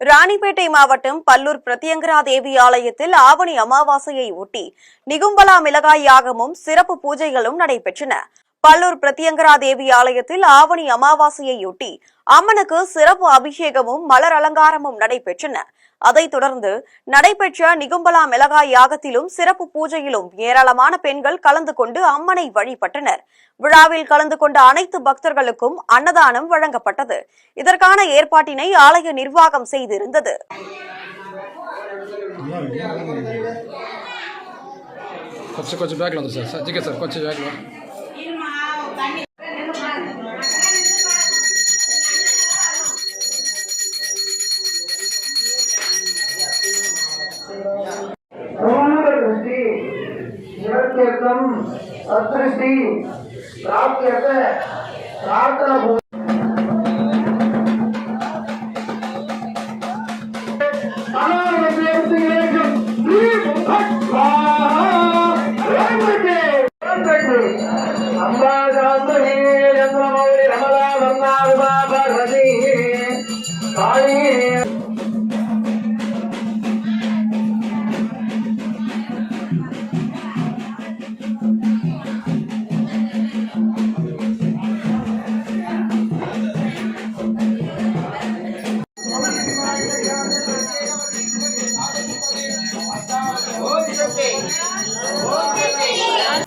ராணிப்பேட்டை மாவட்டம் பல்லூர் பிரத்யங்கரா தேவி ஆலயத்தில் ஆவணி அமாவாசையை ஒட்டி நிகும்பலா மிளகாய் யாகமும் சிறப்பு பூஜைகளும் நடைபெற்றன. பல்லூர் பிரத்யங்கரா தேவி ஆலயத்தில் ஆவணி அமாவாசையொட்டி அம்மனுக்கு சிறப்பு அபிஷேகமும் மலர் அலங்காரமும் நடைபெற்றன. அதைத் தொடர்ந்து நடைபெற்ற நிகும்பலா மிளகாய் யாகத்திலும் சிறப்பு பூஜையிலும் ஏராளமான பெண்கள் கலந்து கொண்டு அம்மனை வழிபட்டனர். விழாவில் கலந்து கொண்ட அனைத்து பக்தர்களுக்கும் அன்னதானம் வழங்கப்பட்டது. இதற்கான ஏற்பாட்டினை ஆலய நிர்வாகம் செய்திருந்தது. अदृष्टि प्रार्थना